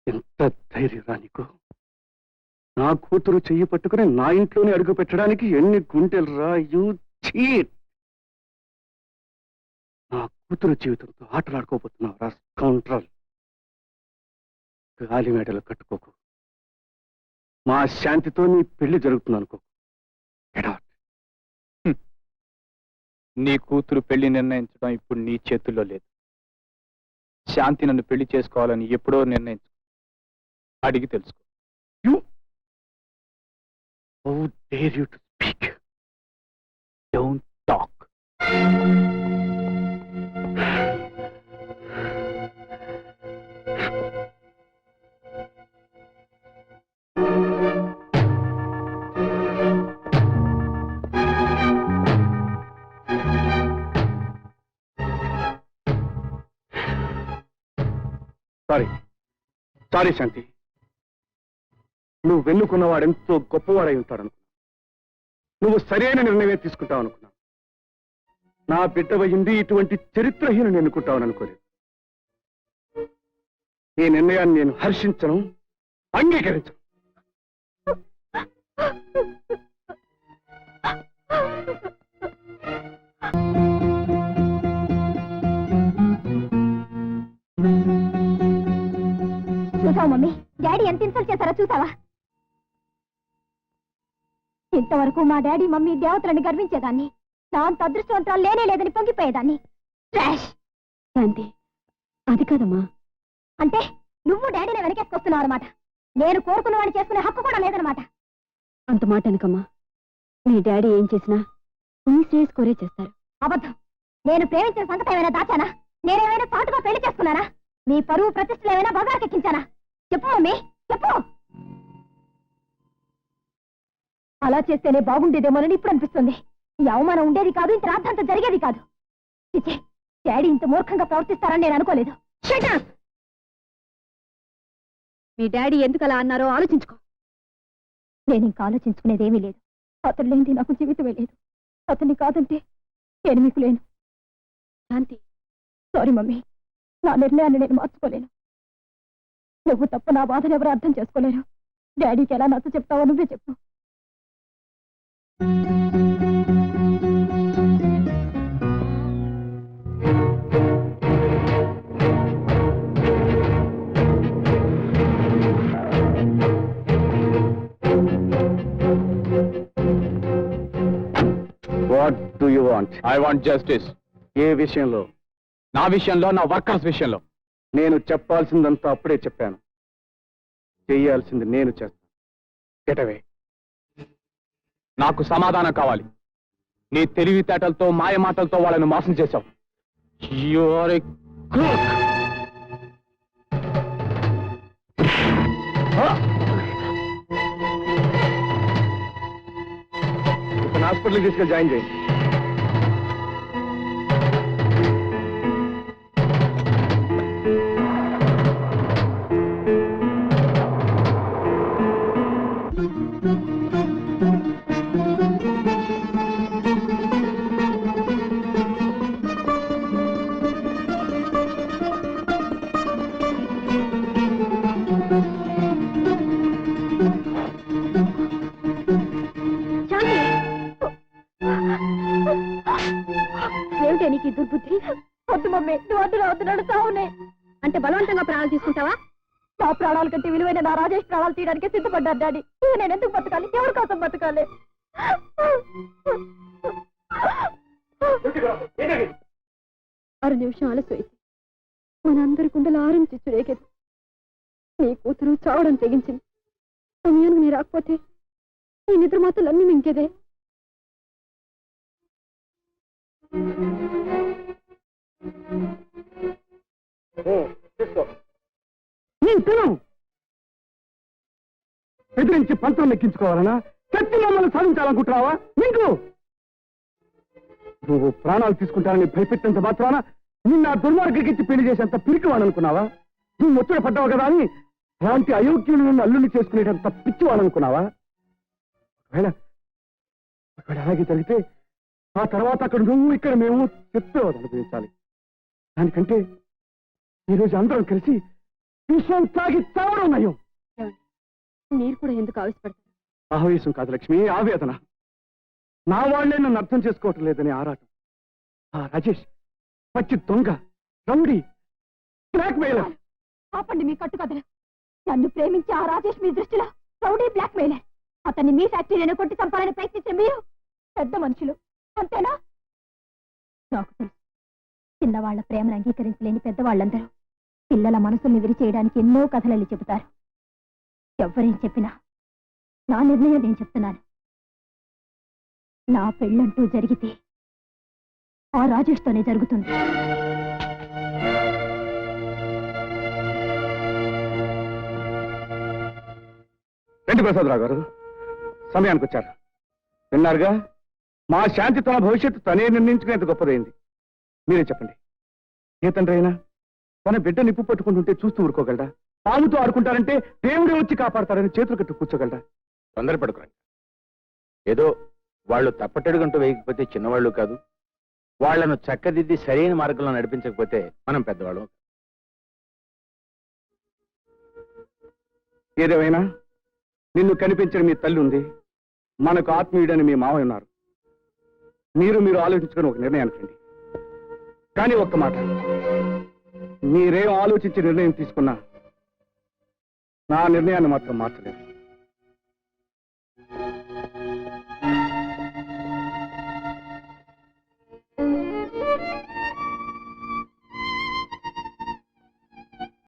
ఎంత ధైర్యం నీకు? నా కూతురు చెయ్యి పట్టుకుని నా ఇంట్లోనే అడుగు పెట్టడానికి ఎన్ని గుండెలు రా! You cheat! నా కూతురు జీవితంతో ఆటలాడుకోబోతున్నావు రా స్కౌండ్రల్. గాలి మేడలు కట్టుకోకు. మా శాంతితో నీ పెళ్లి జరుగుతుంది అనుకో. Get out. నీ కూతురు పెళ్లి నిర్ణయించడం ఇప్పుడు నీ చేతుల్లో లేదు. శాంతి నన్ను పెళ్లి చేసుకోవాలని ఎప్పుడో నిర్ణయించు. అడిగి తెలుసుకో. You? How dare you to speak? Don't talk. Sorry Shanti. నువ్వు వెన్నుకున్నవాడెంతో గొప్పవాడై ఉంటాడనుకున్నా. నువ్వు సరైన నిర్ణయమే తీసుకుంటావు అనుకున్నా. నా బిడ్డవయింది ఇటువంటి చరిత్రహీనుని ఎన్నుకుంటావని అనుకోలేదు. ఈ నిర్ణయాన్ని నేను హర్షించను, అంగీకరించను. చూసావా మమ్మీ, డాడీ ఎంత ఇన్సల్ట్ చేశారో చూసావా? ఇంతవరకు మా డాడీ మమ్మీ దేవతలను గర్వించేదాన్ని, నా అంత అదృష్టవంతరాలు లేనే లేదని పొంగిపోయేదాన్ని. ట్రాష్! శాంతి, అది కాదమ్మా. అంటే నువ్వు డాడీని వెనకేసుకొస్తున్నావు అనమాట. నేను కోరుకున్న వాడిని చేసుకునే హక్కు కూడా లేదనమాట. అంత మాట అనకమ్మా. మీ డాడీ ఏం చేసినా నీ శ్రేయస్ కోరే చేస్తారు. అబద్ధం. నేను ప్రేమించిన సంగతి ఏమైనా దాచానా? నేనేమైనా చాటుగా పెళ్లి చేసుకున్నానా? మీ పరువు ప్రతిష్టలు ఏమైనా బగాకెక్కించానా? చెప్పు మమ్మీ, చెప్పు. అలా చేస్తేనే బాగుండేదేమోనని ఇప్పుడు అనిపిస్తుంది. ఈ అవమానం ఉండేది కాదు, ఇంత రాద్ధాంతం జరిగేది కాదు. చిచ్చే, డాడీ ఇంత మూర్ఖంగా ప్రవర్తిస్తారని నేను అనుకోలేదు. Shut up! మీ డాడీ ఎందుకు అలా అన్నారో ఆలోచించుకో. నేను ఇంకా ఆలోచించుకునేదేమీ లేదు. అతను లేనిది నాకు జీవితమే లేదు. అతన్ని కాదంటే నేను మీకు లేను. శాంతి, సారీ మమ్మీ. నా నిర్ణయాన్ని నేను మార్చుకోలేను. నువ్వు తప్ప నా బాధను ఎవరు అర్థం చేసుకోలేరు. డాడీకి ఎలా నచ్చ చెప్తావో నువ్వే చెప్పు. What do you want? I want justice. ఏ విషయంలో? నా విషయంలో, నా వర్కర్స్ విషయంలో. నేను చెప్పాల్సిందంతా అప్పుడే చెప్పాను. చెయ్యాల్సింది నేను చేస్తాను. Get away. నాకు సమాధానం కావాలి. నీ తెలివితేటలతో, మాయ మాటలతో వాళ్ళని మోసం చేశావు. You are a crook. ఇప్పుడు హాస్పిటల్కి తీసుకెళ్ళి జాయిన్ చేయి. ఏమిటే నీకు ఈ దుర్బుద్ధి? వద్దు మమ్మీ, నువ్వు వద్దురా, వద్దున్నాడు చావునే. అంటే బలవంతంగా ప్రాణాలు తీసుకుంటావా? నా ప్రాణాల కంటే విలువైన నా రాజేష్ ప్రాణాలు తీయడానికి సిద్ధపడ్డారు డాడీ. ఇక నేను ఎందుకు బతకాలి? ఎవరి కోసం బతకాలి? 6 నిమిషం ఆలస్యమైంది. మనందరి కుండలు ఆరించి రేగేది. నీ కూతురు చావడం తెగించింది. సమయానికి నీ రాకపోతే నీ నిద్ర మాత్రం అన్నీ మింకేదే. ఎదిరించి పంతం లెక్కించుకోవాలనా? శక్తి మమ్మల్ని సాధించాలనుకుంటున్నావా? నీకు నువ్వు ప్రాణాలు తీసుకుంటానని భయపెట్టినంత మాత్రాన నిన్న దుర్మార్గకిచ్చి పెళ్లి చేసేంత పిరికివాడనుకున్నావా? నువ్వు ముచ్చట పడ్డావు కదా అని అలాంటి అయోగ్యులు నన్ను అల్లుని చేసుకునేటంత పిచ్చివాడనుకున్నావా? ఒకవేళ అలాగే జరిగితే ఆ తర్వాత అక్కడ నువ్వు, ఇక్కడ మేము చెప్పేవాడు అనుభవించాలి. దానికంటే ఈరోజు అందరం కలిసి విషయం తాగి చావడం నయం. మీరు కూడా ఎందుకు ఆవేశపడతారు? ఆవేశం కాదు లక్ష్మి, ఆవేదన. నా వాళ్లే నన్ను అర్థం చేసుకోవటం లేదని ఆరాటం. ఆ రాజేష్ పచ్చి దొంగ, రౌడీ, బ్లాక్ మెయిలర్. ఆపండి మీ కట్టుకథలు. నన్ను ప్రేమించి ఆ రాజేష్ మీ దృష్టిలో రౌడీ బ్లాక్ మెయిలర్. అతన్ని మీ ఫ్యాక్టరీలను కొట్టి చంపాలని ప్రయత్నించిన మీరు పెద్ద మనుషులు, అంతేనా? నాకు తెలుసు, చిన్నవాళ్ల ప్రేమను అంగీకరించలేని పెద్దవాళ్ళందరూ పిల్లల మనసుల్ని విరిచేయడానికి ఎన్నో కథలని చెబుతారు. ఎవ్వరేం చెప్పినా నా నిర్ణయం నేను చెప్తున్నాను. నా పెళ్ళంటూ జరిగితే ఆ రాజేష్తోనే జరుగుతుంది. రండి ప్రసాదరావు గారు, సమయానికి వచ్చారు. విన్నారుగా, మా శాంతి తన భవిష్యత్తు తనే నిర్ణయించుకునేంత గొప్పదైంది. మీరే చెప్పండి, ఏ తండ్రి అయినా తన బిడ్డ నిప్పు పట్టుకుంటుంటే చూస్తూ ఊరుకోగలడా? పాముతో ఆడుకుంటారంటే దేవుడే వచ్చి కాపాడతారని చేతులు కట్టు కూర్చోగలడా? తొందరపడుకురండి. ఏదో వాళ్ళు తప్పటడుగంటూ వేయకపోతే చిన్నవాళ్ళు కాదు, వాళ్లను చక్కదిద్ది సరైన మార్గంలో నడిపించకపోతే మనం పెద్దవాళ్ళం. ఏదేమైనా నిన్ను కనిపించిన మీ తల్లి ఉంది, మనకు ఆత్మీయుడని మీ మావయ్య ఉన్నారు. మీరు ఆలోచించుకుని ఒక నిర్ణయానికి రండి. కానీ ఒక్క మాట, మీరేం ఆలోచించి నిర్ణయం తీసుకున్నా నా నిర్ణయాన్ని మాత్రం మార్చలేదు.